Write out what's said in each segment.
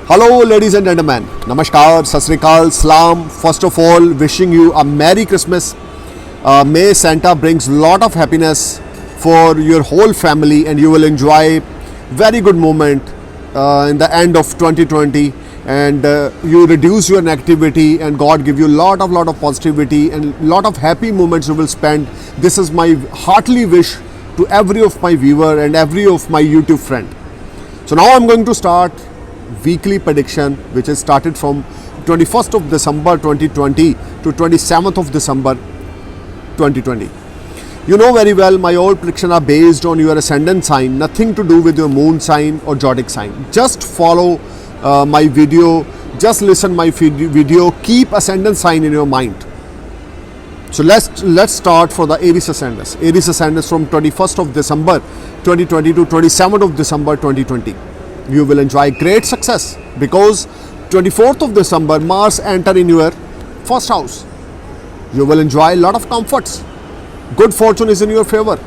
Hello, ladies and gentlemen. Namaskar, Sat Sri Akal, Salam. First of all, wishing you a Merry Christmas. May Santa brings lot of happiness for your whole family, and you will enjoy very good moment in the end of 2020. And you reduce your negativity, and God give you lot of positivity and lot of happy moments you will spend. This is my heartily wish to every of my viewer and every of my YouTube friend. So now I'm going to start weekly prediction, which is started from 21st of December 2020 to 27th of December 2020. You know very well my all predictions are based on your ascendant sign, nothing to do with your moon sign or zodiac sign. Just follow my video, just listen my video, keep ascendant sign in your mind. So let's start for the Aries ascendants. Aries ascendants from 21st of December 2020 to 27th of December 2020. You will enjoy great success because 24th of December Mars enter in your first house. You will enjoy a lot of comforts. Good fortune is in your favor.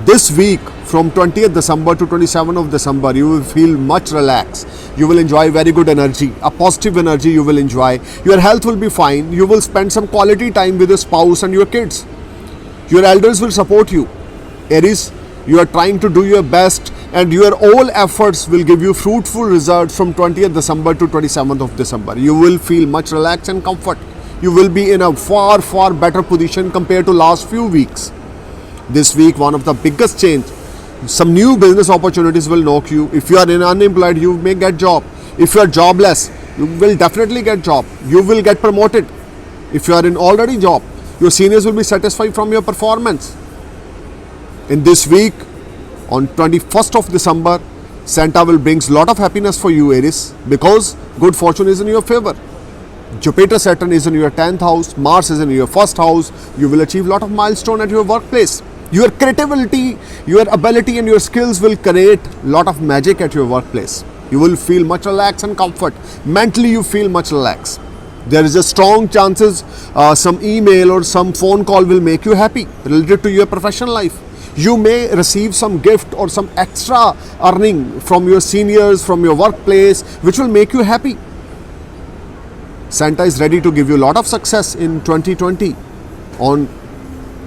This week from 20th December to 27th of December, you will feel much relaxed. You will enjoy very good energy, a positive energy you will enjoy. Your health will be fine. You will spend some quality time with your spouse and your kids. Your elders will support you. Aries, you are trying to do your best, and your all efforts will give you fruitful results from 20th December to 27th of December. You will feel much relaxed and comfort. You will be in a far better position compared to last few weeks. This week, one of the biggest change, some new business opportunities will knock you. If you are unemployed, you may get job. If you are jobless, you will definitely get job. You will get promoted. If you are in already job, your seniors will be satisfied from your performance. In this week, on 21st of December, Santa will brings lot of happiness for you, Aries, because good fortune is in your favor. Jupiter Saturn is in your 10th house, Mars is in your first house. You will achieve lot of milestone at your workplace. Your creativity, your ability and your skills will create lot of magic at your workplace. You will feel much relaxed and comfort. Mentally you feel much relaxed. There is a strong chances some email or some phone call will make you happy related to your professional life. You may receive some gift or some extra earning from your seniors, from your workplace, which will make you happy. Santa is ready to give you a lot of success in 2020. On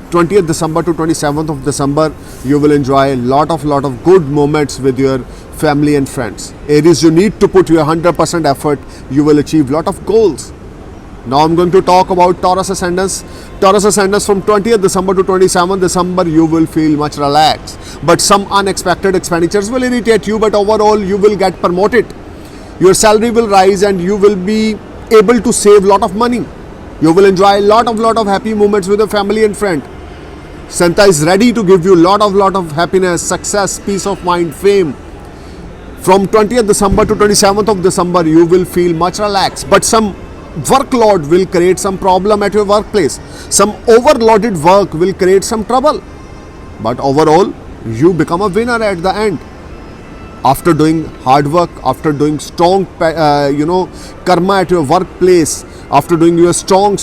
20th December to 27th of December, you will enjoy a lot of good moments with your family and friends. Aries, you need to put your 100% effort. You will achieve lot of goals. Now I'm going to talk about Taurus ascendants. Taurus ascendants from 20th December to 27th December, you will feel much relaxed. But some unexpected expenditures will irritate you, but overall you will get promoted. Your salary will rise and you will be able to save lot of money. You will enjoy a lot of happy moments with your family and friend. Santa is ready to give you lot of happiness, success, peace of mind, fame. From 20th December to 27th of December, you will feel much relaxed. But some workload will create some problem at your workplace. Some overloaded work will create some trouble. But overall, you become a winner at the end. After doing hard work, after doing strong, karma at your workplace, after doing your strong,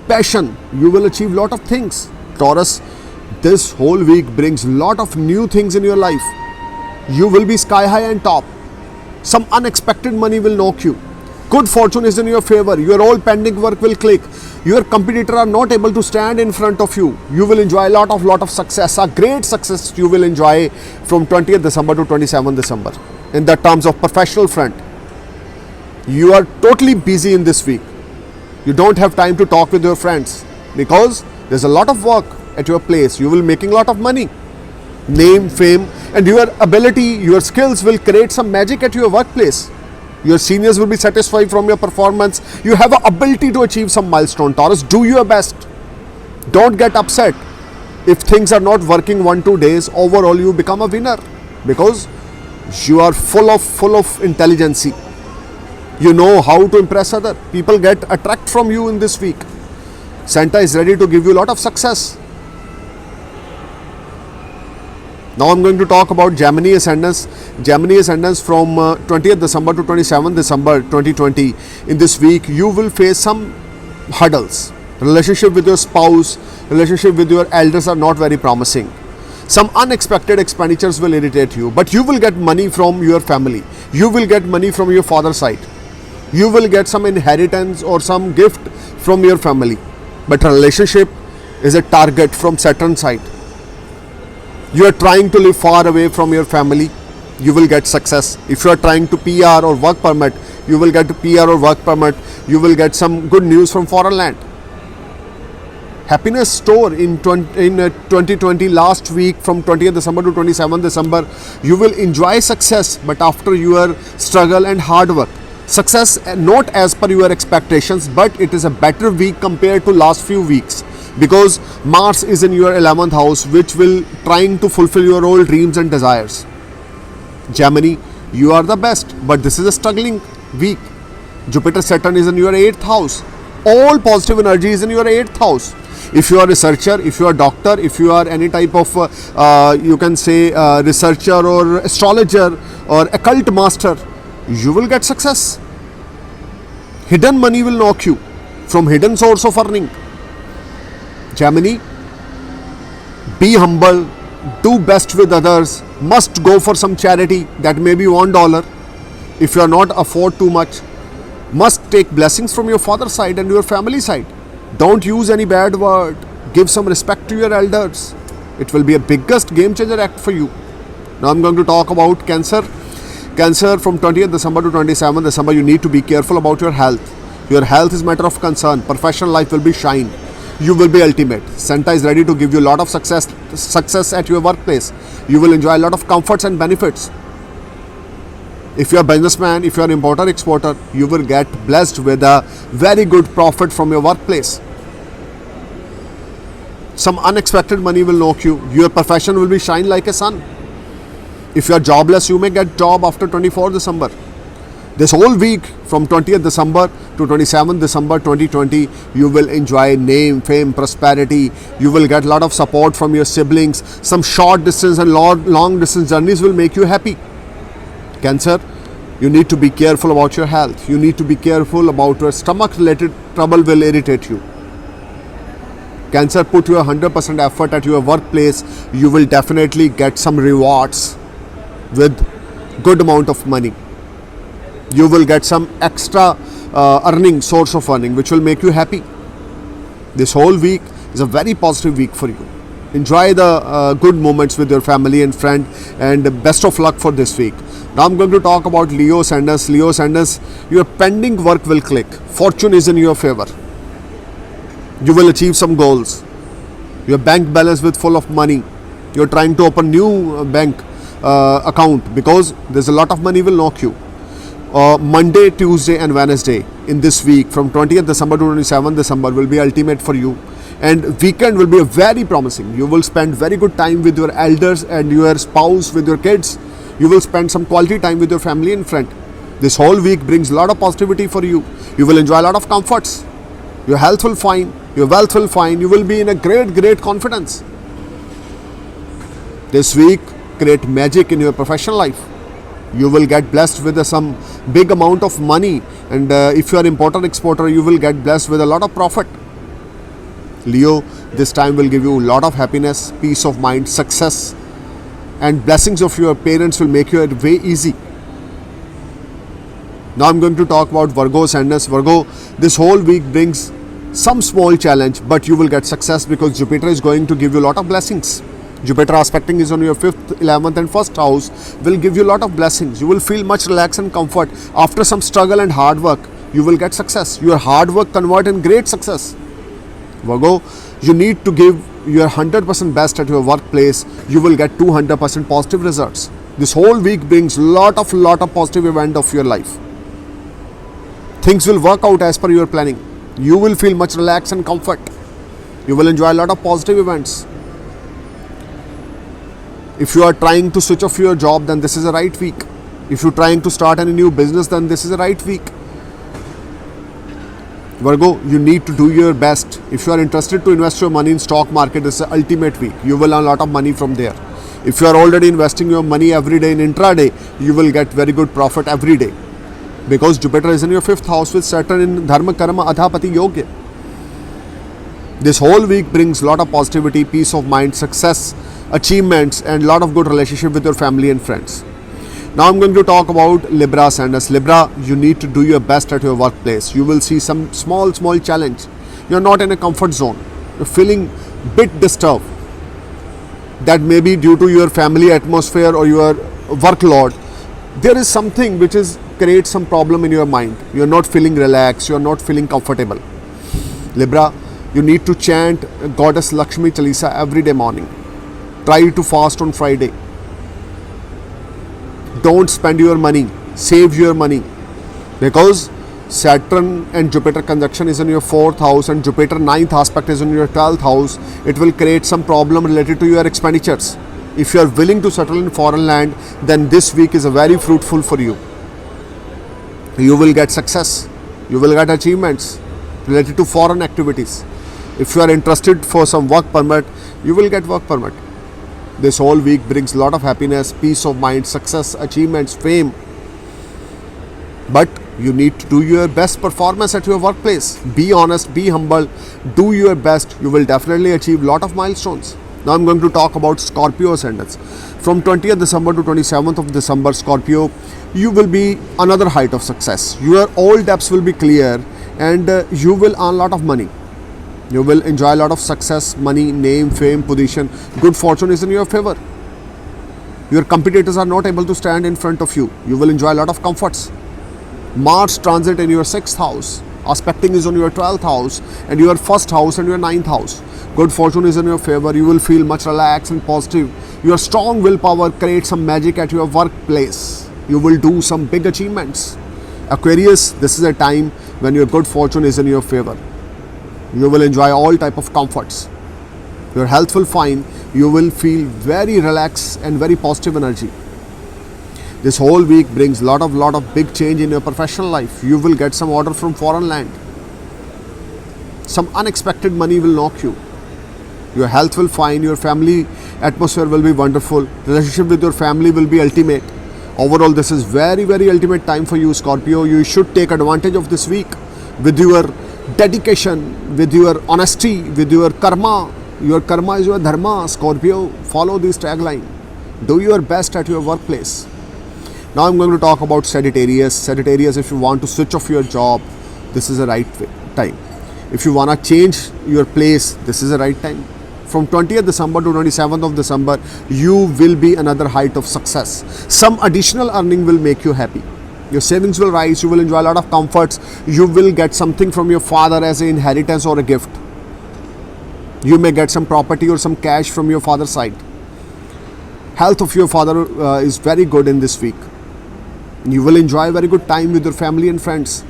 passion, you will achieve lot of things. Taurus, this whole week brings lot of new things in your life. You will be sky high and top. Some unexpected money will knock you. Good fortune is in your favor. Your all pending work will click. Your competitor are not able to stand in front of you. You will enjoy a lot of success. A great success you will enjoy from 20th December to 27th December. In the terms of professional front, you are totally busy in this week. You don't have time to talk with your friends because there's a lot of work at your place. You will making a lot of money. Name, fame, and your ability, your skills will create some magic at your workplace. Your seniors will be satisfied from your performance. You have an ability to achieve some milestone. Taurus, do your best. Don't get upset if things are not working 1-2 days. Overall, you become a winner because you are full of intelligence. You know how to impress other. People get attract from you in this week. Santa is ready to give you a lot of success. Now I'm going to talk about Gemini ascendants. Gemini ascendants from 20th December to 27th December 2020. In this week, you will face some hurdles. Relationship with your spouse, relationship with your elders are not very promising. Some unexpected expenditures will irritate you, but you will get money from your family. You will get money from your father's side. You will get some inheritance or some gift from your family. But relationship is a target from Saturn's side. You are trying to live far away from your family, you will get success. If you are trying to PR or work permit, you will get PR or work permit. You will get some good news from foreign land. Happiness store in 2020 last week from 20th December to 27th December, you will enjoy success, but after your struggle and hard work. Success not as per your expectations, but it is a better week compared to last few weeks, because Mars is in your 11th house, which will trying to fulfill your old dreams and desires. Gemini, you are the best, but this is a struggling week. Jupiter Saturn is in your 8th house. All positive energy is in your 8th house. If you are a researcher, if you are a doctor, if you are any type of you can say researcher or astrologer or occult master, you will get success. Hidden money will knock you from hidden source of earning. Gemini, be humble, do best with others, must go for some charity, that may be $1. If you are not afford too much, must take blessings from your father's side and your family side. Don't use any bad word. Give some respect to your elders. It will be a biggest game changer act for you. Now I'm going to talk about Cancer. Cancer from 20th December to 27th December, you need to be careful about your health. Your health is matter of concern. Professional life will be shine. You will be ultimate. Santa is ready to give you a lot of success at your workplace. You will enjoy a lot of comforts and benefits. If you are a businessman, if you are an importer, exporter, you will get blessed with a very good profit from your workplace. Some unexpected money will knock you. Your profession will be shine like a sun. If you are jobless, you may get job after 24th December. This whole week from 20th December to 27th December 2020, you will enjoy name, fame, prosperity. You will get a lot of support from your siblings. Some short distance and long distance journeys will make you happy. Cancer, you need to be careful about your health. You need to be careful about your stomach related trouble will irritate you. Cancer, put your 100% effort at your workplace. You will definitely get some rewards with good amount of money. You will get some extra earning, source of earning, which will make you happy. This whole week is a very positive week for you. Enjoy the good moments with your family and friend, and best of luck for this week. Now I'm going to talk about Leo Sanders. Leo Sanders, your pending work will click. Fortune is in your favor. You will achieve some goals. Your bank balance with full of money. You're trying to open new bank account because there's a lot of money will knock you. Monday, Tuesday and Wednesday in this week from 20th December to 27th December will be ultimate for you. And weekend will be very promising. You will spend very good time with your elders and your spouse, with your kids. You will spend some quality time with your family and friend. This whole week brings a lot of positivity for you. You will enjoy a lot of comforts. Your health will fine. Your wealth will fine. You will be in a great confidence. This week, create magic in your professional life. You will get blessed with some big amount of money. And if you are importer exporter, you will get blessed with a lot of profit. Leo, this time will give you a lot of happiness, peace of mind, success, and blessings of your parents will make your way easy. Now I'm going to talk about Virgo Sanders. Virgo, this whole week brings some small challenge, but you will get success because Jupiter is going to give you a lot of blessings. Jupiter aspecting is on your 5th, 11th and 1st house will give you a lot of blessings. You will feel much relax and comfort. After some struggle and hard work, you will get success. Your hard work convert in great success. Virgo, you need to give your 100% best at your workplace. You will get 200% positive results. This whole week brings lot of positive event of your life. Things will work out as per your planning. You will feel much relaxed and comfort. You will enjoy a lot of positive events. If you are trying to switch off your job, then this is a right week. If you are trying to start any new business, then this is a right week. Virgo, you need to do your best. If you are interested to invest your money in stock market, this is the ultimate week. You will earn a lot of money from there. If you are already investing your money every day in intraday, you will get very good profit every day. Because Jupiter is in your 5th house with Saturn in Dharma Karma Adhapati Yogya. This whole week brings a lot of positivity, peace of mind, success, achievements, and lot of good relationship with your family and friends. Now I'm going to talk about Libra ascendants. Libra, you need to do your best at your workplace. You will see some small challenge. You're not in a comfort zone. You're feeling bit disturbed. That may be due to your family atmosphere or your workload. There is something which is creates some problem in your mind. You're not feeling relaxed. You're not feeling comfortable. Libra, you need to chant Goddess Lakshmi Chalisa every day morning. Try to fast on Friday. Don't spend your money. Save your money. Because Saturn and Jupiter conjunction is in your 4th house and Jupiter 9th aspect is in your 12th house. It will create some problem related to your expenditures. If you are willing to settle in foreign land, then this week is a very fruitful for you. You will get success. You will get achievements related to foreign activities. If you are interested for some work permit, you will get work permit. This whole week brings a lot of happiness, peace of mind, success, achievements, fame. But you need to do your best performance at your workplace. Be honest, be humble, do your best. You will definitely achieve a lot of milestones. Now I'm going to talk about Scorpio ascendants. From 20th December to 27th of December, Scorpio, you will be another height of success. Your all debts will be clear and you will earn a lot of money. You will enjoy a lot of success, money, name, fame, position. Good fortune is in your favor. Your competitors are not able to stand in front of you. You will enjoy a lot of comforts. Mars transit in your 6th house. Aspecting is on your 12th house and your 1st house and your 9th house. Good fortune is in your favor. You will feel much relaxed and positive. Your strong willpower creates some magic at your workplace. You will do some big achievements. Aquarius, this is a time when your good fortune is in your favor. You will enjoy all type of comforts. Your health will fine. You will feel very relaxed and very positive energy. This whole week brings lot of big change in your professional life. You will get some order from foreign land. Some unexpected money will knock you. Your health will fine. Your family atmosphere will be wonderful. Relationship with your family will be ultimate. Overall, this is very ultimate time for you, Scorpio. You should take advantage of this week with your dedication, with your honesty, with your karma. Your karma is your dharma, Scorpio. Follow this tagline. Do your best at your workplace. Now I'm going to talk about Sagittarius. Sagittarius, if you want to switch off your job, this is the right time. If you want to change your place, this is the right time. From 20th December to 27th of December, you will be another height of success. Some additional earning will make you happy. Your savings will rise. You will enjoy a lot of comforts. You will get something from your father as an inheritance or a gift. You may get some property or some cash from your father's side. Health of your father is very good in this week. You will enjoy very good time with your family and friends.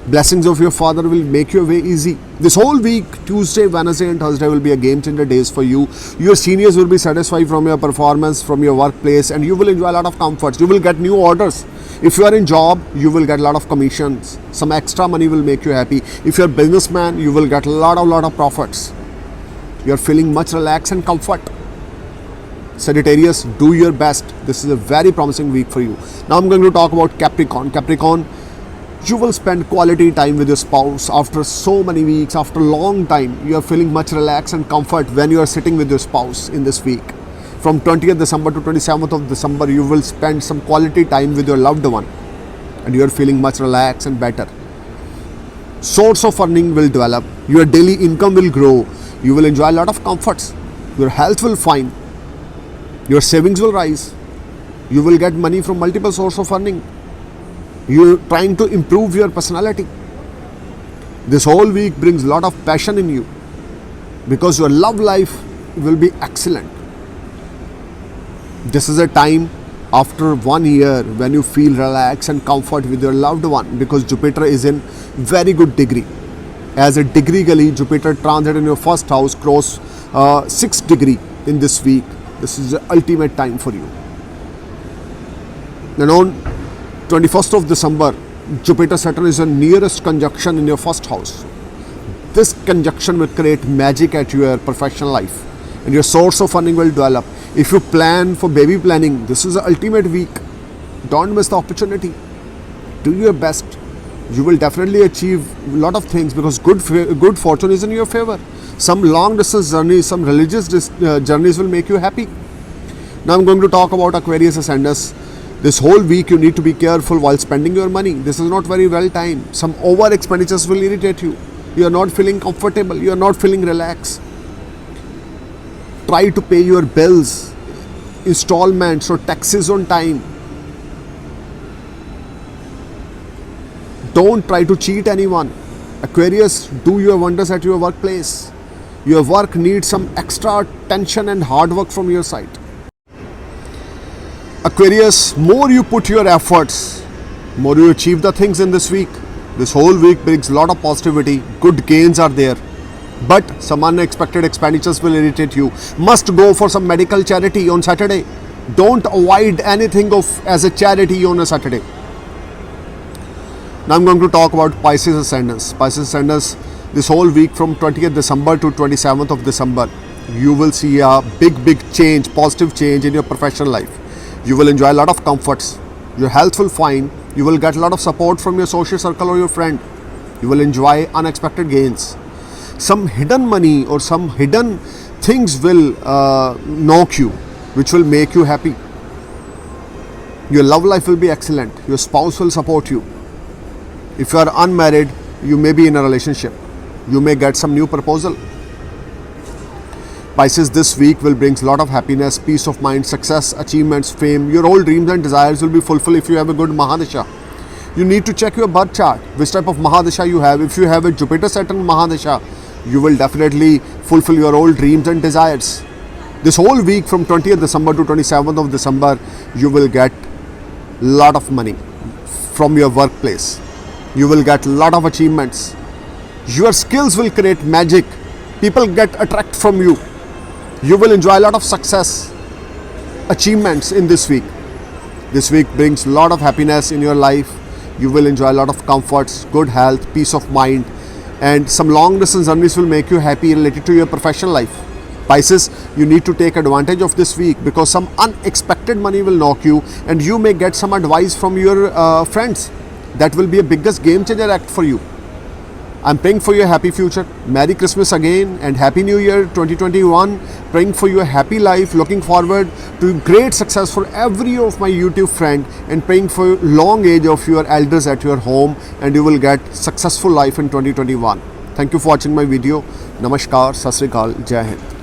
Blessings of your father will make your way easy. This whole week, Tuesday, Wednesday and Thursday will be a game changer days for you. Your seniors will be satisfied from your performance, from your workplace, and you will enjoy a lot of comforts. You will get new orders. If you are in job, you will get a lot of commissions. Some extra money will make you happy. If you are a businessman, you will get a lot of profits. You are feeling much relaxed and comfort. Sagittarius, do your best. This is a very promising week for you. Now I'm going to talk about Capricorn. Capricorn, you will spend quality time with your spouse after so many weeks, after a long time. You are feeling much relaxed and comfort when you are sitting with your spouse in this week. From 20th December to 27th of December, you will spend some quality time with your loved one and you are feeling much relaxed and better. Source of earning will develop. Your daily income will grow. You will enjoy a lot of comforts. Your health will fine. Your savings will rise. You will get money from multiple sources of earning. You are trying to improve your personality. This whole week brings a lot of passion in you because your love life will be excellent. This is a time after 1 year when you feel relaxed and comfort with your loved one because Jupiter is in very good degree. As a degree gully, Jupiter transit in your first house cross 6th degree in this week. This is the ultimate time for you. Then on 21st of December, Jupiter Saturn is the nearest conjunction in your first house. This conjunction will create magic at your professional life and your source of earning will develop. If you plan for baby planning, this is the ultimate week. Don't miss the opportunity. Do your best. You will definitely achieve a lot of things because good fortune is in your favor. Some long distance journeys, some religious journeys will make you happy. Now I'm going to talk about Aquarius ascendants. This whole week you need to be careful while spending your money. This is not very well timed. Some over expenditures will irritate you. You are not feeling comfortable. You are not feeling relaxed. Try to pay your bills, installments or taxes on time. Don't try to cheat anyone. Aquarius, do your wonders at your workplace. Your work needs some extra attention and hard work from your side. Aquarius, more you put your efforts, more you achieve the things in this week. This whole week brings a lot of positivity. Good gains are there. But some unexpected expenditures will irritate you. Must go for some medical charity on Saturday. Don't avoid anything as a charity on a Saturday. Now I'm going to talk about Pisces ascendants. Pisces ascendants, this whole week from 20th December to 27th of December, you will see a big change, positive change in your professional life. You will enjoy a lot of comforts. Your health will fine. You will get a lot of support from your social circle or your friend. You will enjoy unexpected gains. Some hidden money or some hidden things will knock you, which will make you happy. Your love life will be excellent. Your spouse will support you. If you are unmarried, you may be in a relationship. You may get some new proposal. Pisces, this week will bring a lot of happiness, peace of mind, success, achievements, fame. Your old dreams and desires will be fulfilled if you have a good Mahadasha. You need to check your birth chart, which type of Mahadasha you have. If you have a Jupiter-Saturn Mahadasha, you will definitely fulfill your old dreams and desires. This whole week from 20th December to 27th of December, you will get a lot of money from your workplace. You will get a lot of achievements. Your skills will create magic. People get attracted from you. You will enjoy a lot of success, achievements in this week. This week brings a lot of happiness in your life. You will enjoy a lot of comforts, good health, peace of mind, and some long distance journeys will make you happy related to your professional life. Pisces, you need to take advantage of this week because some unexpected money will knock you and you may get some advice from your friends. That will be a biggest game changer act for you. I'm praying for your happy future. Merry Christmas again and Happy New Year 2021. Praying for your happy life. Looking forward to great success for every of my YouTube friend and praying for long age of your elders at your home and you will get successful life in 2021. Thank you for watching my video. Namaskar, Sat Sri Akal, Jai Hind.